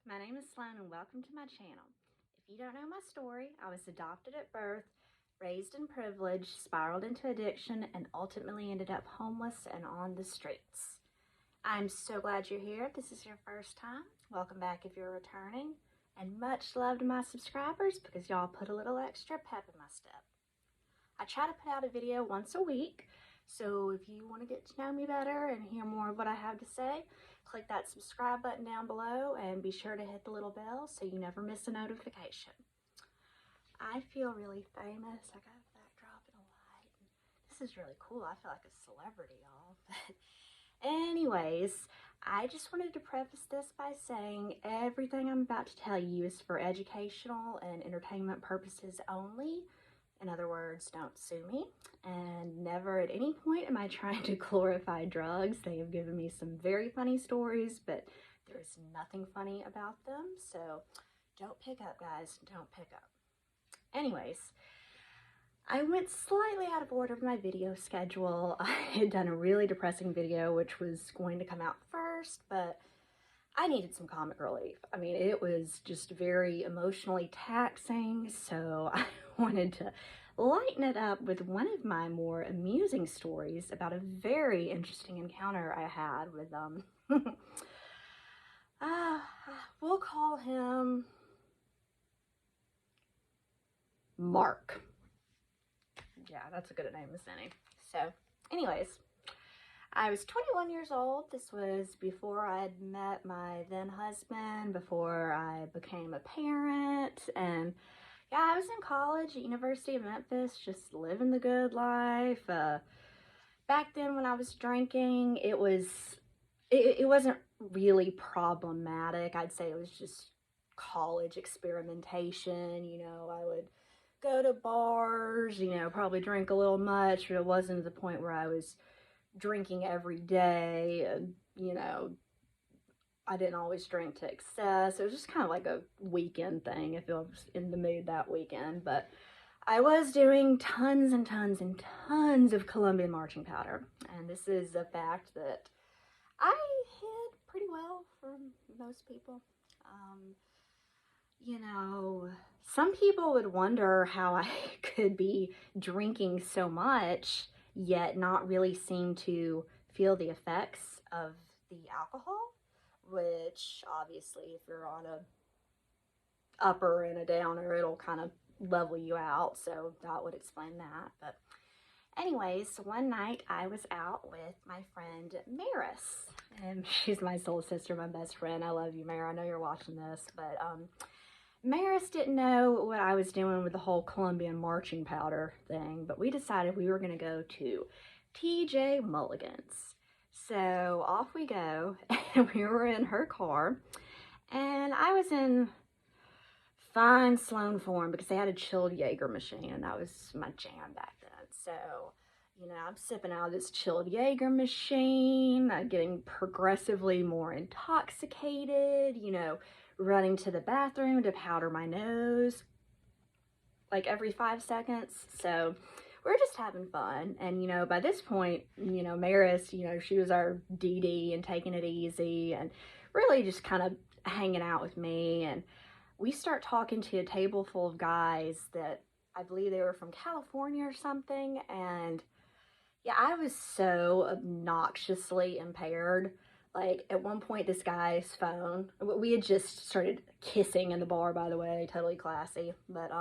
My name is Sloan and welcome to my channel. If you don't know my story, I was adopted at birth, raised in privilege, spiraled into addiction, and ultimately ended up homeless and on the streets. I'm so glad you're here. If this is your first time, welcome back if you're returning, and much love to my subscribers because y'all put a little extra pep in my step. I try to put out a video once a week, so if you want to get to know me better and hear more of what I have to say, click that subscribe button down below and be sure to hit the little bell so you never miss a notification. I feel really famous. I got a backdrop and a light. This is really cool. I feel like a celebrity, y'all. But anyways, I just wanted to preface this by saying everything I'm about to tell you is for educational and entertainment purposes only. In other words, don't sue me, and never at any point am I trying to glorify drugs. They have given me some very funny stories, but there is nothing funny about them, so don't pick up, guys. Don't pick up. Anyways, I went slightly out of order with my video schedule. I had done a really depressing video, which was going to come out first, but I needed some comic relief. I mean, it was just very emotionally taxing, so I wanted to lighten it up with one of my more amusing stories about a very interesting encounter I had with we'll call him Mark. Yeah, that's a good name as any. So, anyways, I was 21 years old. This was before I'd met my then husband, before I became a parent, and yeah, I was in college at University of Memphis, just living the good life. Back then when I was drinking, it wasn't really problematic. I'd say it was just college experimentation. You know, I would go to bars, you know, probably drink a little much, but it wasn't to the point where I was drinking every day. And, you know, I didn't always drink to excess. It was just kind of like a weekend thing if I was in the mood that weekend. But I was doing tons and tons and tons of Colombian marching powder. And this is a fact that I hid pretty well from most people. You know, some people would wonder how I could be drinking so much yet not really seem to feel the effects of the alcohol, which obviously if you're on a upper and a downer, it'll kind of level you out, so that would explain that. But anyways, one night I was out with my friend Maris, and she's my soul sister, my best friend. I love you, Mara. I know you're watching this, but Maris didn't know what I was doing with the whole Colombian marching powder thing, but we decided we were going to go to TJ Mulligan's. So off we go, and we were in her car, and I was in fine Sloan form because they had a chilled Jaeger machine, and that was my jam back then. So, you know, I'm sipping out of this chilled Jaeger machine, getting progressively more intoxicated, you know, running to the bathroom to powder my nose like every 5 seconds. So we're just having fun. And, you know, by this point, you know, Maris, you know, she was our DD and taking it easy and really just kind of hanging out with me. And we start talking to a table full of guys that I believe they were from California or something. And yeah, I was so obnoxiously impaired. Like, at one point, this guy's phone, we had just started kissing in the bar, by the way, totally classy. But,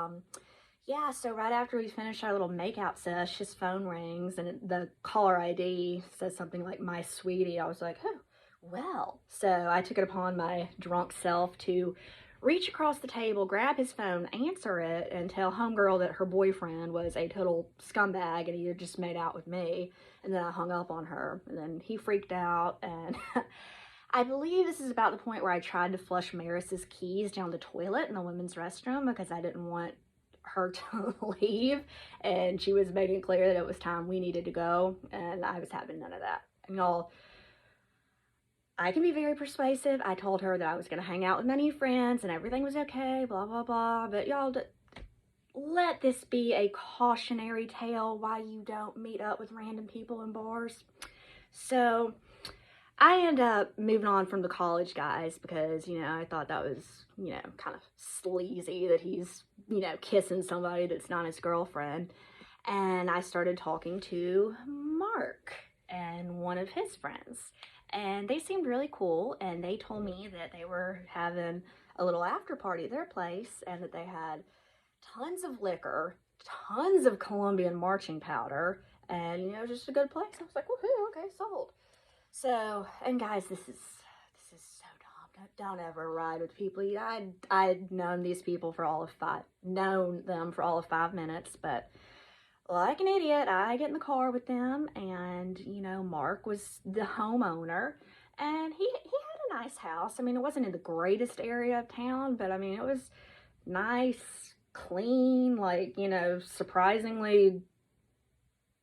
yeah, so right after we finished our little makeout sesh, his phone rings, and the caller ID says something like, "My sweetie." I was like, oh, well. So I took it upon my drunk self to reach across the table, grab his phone, answer it, and tell homegirl that her boyfriend was a total scumbag and he had just made out with me. And then I hung up on her, and then he freaked out, and I believe this is about the point where I tried to flush Maris's keys down the toilet in the women's restroom because I didn't want her to leave, and she was making it clear that it was time we needed to go, and I was having none of that. And y'all, I can be very persuasive. I told her that I was going to hang out with many friends and everything was okay, blah, blah, blah. But y'all, let this be a cautionary tale why you don't meet up with random people in bars. So I end up moving on from the college guys because, I thought that was, kind of sleazy that he's, kissing somebody that's not his girlfriend. And I started talking to Mark and one of his friends. And they seemed really cool. And they told me that they were having a little after party at their place and that they had tons of liquor, tons of Colombian marching powder, and, just a good place. I was like, woohoo, okay, sold. So, and guys, this is so dumb. Don't ever ride with people. I'd known these people for known them for all of 5 minutes, but like an idiot, I get in the car with them, and Mark was the homeowner, and he had a nice house. I mean, it wasn't in the greatest area of town, but I mean, it was nice, clean, like, surprisingly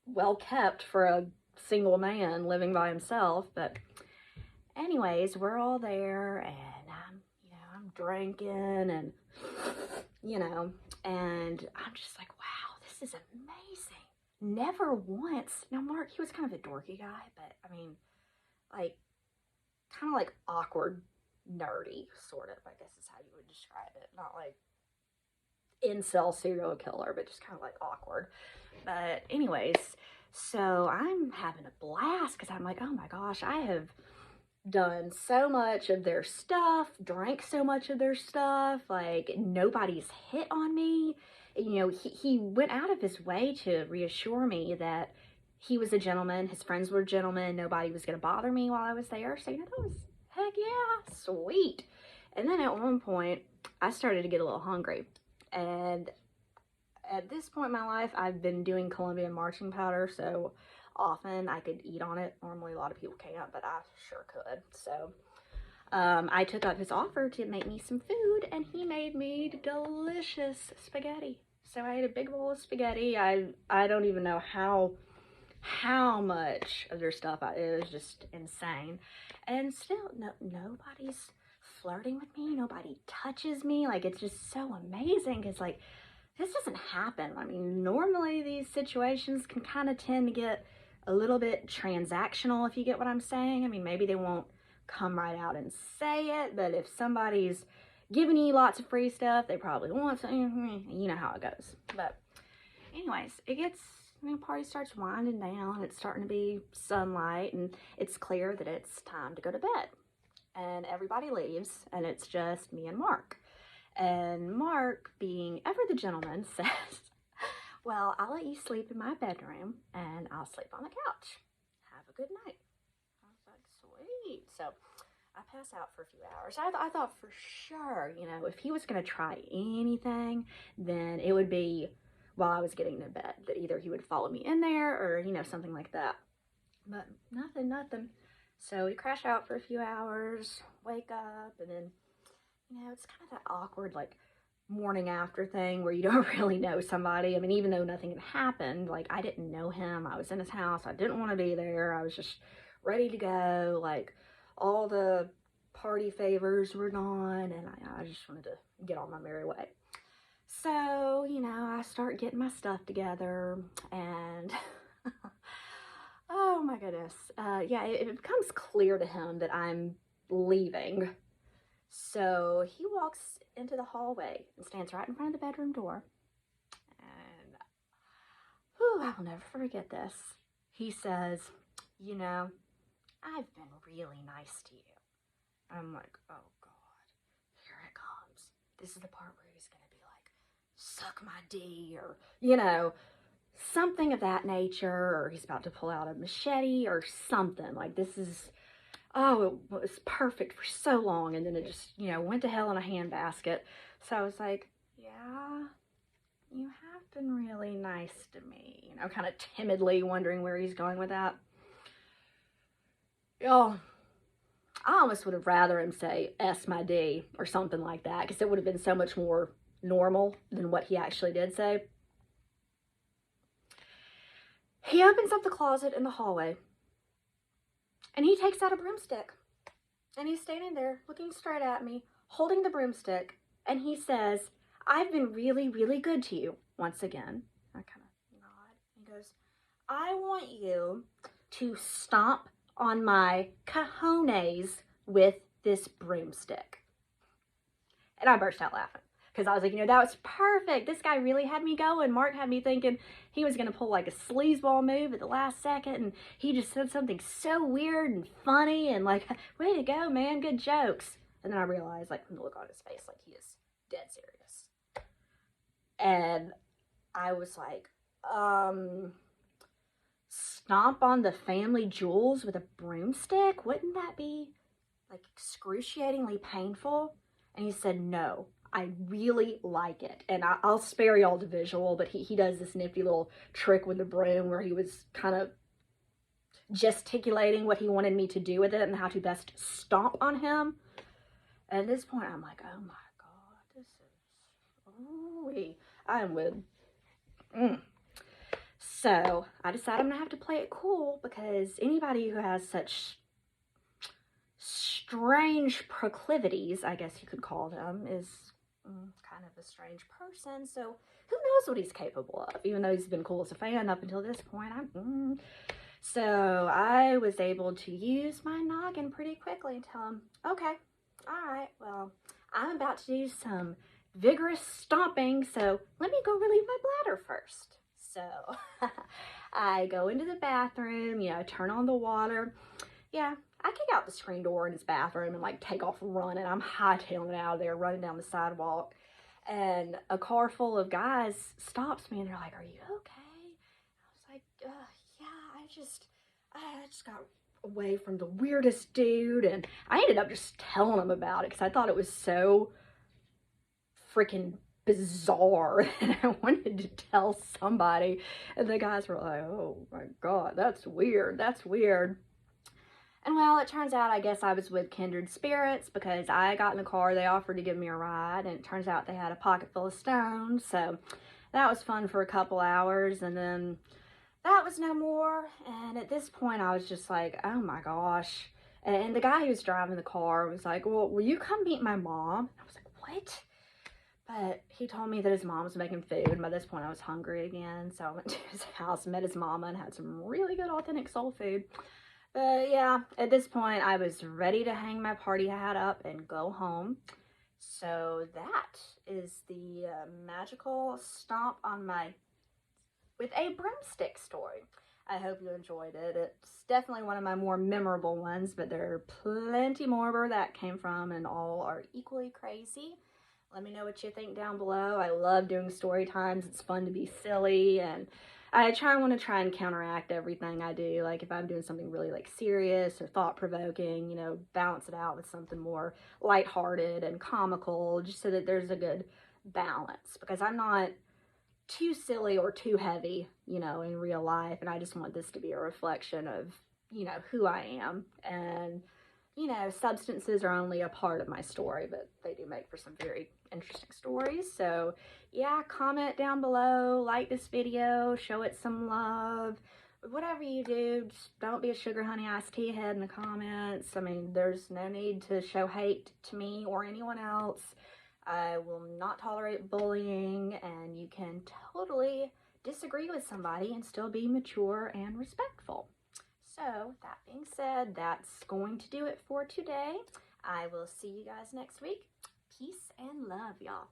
well kept for a single man living by himself. But anyways, we're all there, and I'm drinking, and and I'm just like, wow, this is amazing. Never once. Now, Mark, he was kind of a dorky guy, but I mean, like, kind of like awkward, nerdy, sort of, I guess is how you would describe it. Not like incel serial killer, but just kind of like awkward. But anyways, so I'm having a blast because I'm like, oh my gosh, I have done so much of their stuff, drank so much of their stuff, like nobody's hit on me. He went out of his way to reassure me that he was a gentleman, his friends were gentlemen, nobody was going to bother me while I was there. So, that was, heck yeah, sweet. And then at one point, I started to get a little hungry. And at this point in my life, I've been doing Colombian marching powder so often I could eat on it. Normally, a lot of people can't, but I sure could. So I took up his offer to make me some food, and he made me delicious spaghetti. So I ate a big bowl of spaghetti. I don't even know how much of their stuff it was just insane. And still, nobody's flirting with me. Nobody touches me. Like, it's just so amazing because, like, this doesn't happen. I mean, normally these situations can kind of tend to get a little bit transactional, if you get what I'm saying. I mean, maybe they won't come right out and say it, but if somebody's giving you lots of free stuff, they probably want something. You know how it goes. But anyways, party starts winding down. It's starting to be sunlight, and it's clear that it's time to go to bed. And everybody leaves, and it's just me and Mark. And Mark, being ever the gentleman, says, well, I'll let you sleep in my bedroom, and I'll sleep on the couch. Have a good night. I was like, sweet. So I pass out for a few hours. I thought for sure, if he was going to try anything, then it would be while I was getting to bed, that either he would follow me in there or, something like that. But nothing. So we crash out for a few hours, wake up, and then, it's kind of that awkward, like, morning after thing where you don't really know somebody. I mean, even though nothing had happened, like, I didn't know him. I was in his house. I didn't want to be there. I was just ready to go. Like, all the party favors were gone, and I just wanted to get on my merry way. So, I start getting my stuff together, and oh my goodness. It becomes clear to him that I'm leaving. So he walks into the hallway and stands right in front of the bedroom door. And I will never forget this. He says, I've been really nice to you. I'm like, oh God, here it comes. This is the part where he's going to be like, suck my D, or, something of that nature, or he's about to pull out a machete or something. Like, this is, it was perfect for so long, and then it just, went to hell in a handbasket. So I was like, yeah, you have been really nice to me, kind of timidly wondering where he's going with that. I almost would have rather him say S my D or something like that, because it would have been so much more normal than what he actually did say. He opens up the closet in the hallway, and he takes out a broomstick, and he's standing there looking straight at me, holding the broomstick, and he says, I've been really, really good to you once again. I kind of nod. He goes, I want you to stomp on my cojones with this broomstick. And I burst out laughing because I was like, that was perfect. This guy really had me going. Mark had me thinking he was going to pull like a sleazeball move at the last second, and he just said something so weird and funny and like, way to go, man, good jokes. And then I realized, like, from the look on his face, like, he is dead serious. And I was like, stomp on the family jewels with a broomstick? Wouldn't that be, like, excruciatingly painful? And he said, no, I really like it. And I'll spare y'all the visual, but he does this nifty little trick with the broom where he was kind of gesticulating what he wanted me to do with it and how to best stomp on him. And at this point, I'm like, oh my God, this is, ooh, I am with, So I decided I'm gonna have to play it cool, because anybody who has such strange proclivities, I guess you could call them, is kind of a strange person. So who knows what he's capable of, even though he's been cool as a fan up until this point. So I was able to use my noggin pretty quickly and tell him, okay, all right, well, I'm about to do some vigorous stomping, so let me go relieve my bladder first. So I go into the bathroom, turn on the water. Yeah, I kick out the screen door in his bathroom and like take off running. I'm hightailing out of there, running down the sidewalk. And a car full of guys stops me and they're like, are you okay? I was like, yeah, I just got away from the weirdest dude. And I ended up just telling him about it because I thought it was so freaking bizarre and I wanted to tell somebody. And the guys were like, oh my God, that's weird. That's weird. And well, it turns out, I guess I was with kindred spirits, because I got in the car, they offered to give me a ride, and it turns out they had a pocket full of stones, so that was fun for a couple hours, and then that was no more. And at this point, I was just like, oh my gosh. And the guy who was driving the car was like, well, will you come meet my mom? I was like, what? But he told me that his mom was making food, and by this point, I was hungry again, so I went to his house, met his mama, and had some really good authentic soul food. But yeah, at this point, I was ready to hang my party hat up and go home. So that is the magical stomp on my with a broomstick story. I hope you enjoyed it. It's definitely one of my more memorable ones, but there are plenty more where that came from, and all are equally crazy. Let me know what you think down below. I love doing story times. It's fun to be silly, and I want to try and counteract everything I do. Like if I'm doing something really like serious or thought-provoking, balance it out with something more lighthearted and comical, just so that there's a good balance, because I'm not too silly or too heavy, in real life, and I just want this to be a reflection of, who I am. And substances are only a part of my story, but they do make for some very interesting stories. So yeah, comment down below, like this video, show it some love. Whatever you do, just don't be a sugar honey iced tea head in the comments. I mean, there's no need to show hate to me or anyone else. I will not tolerate bullying, and you can totally disagree with somebody and still be mature and respectful. So, that being said, that's going to do it for today. I will see you guys next week. Peace and love, y'all.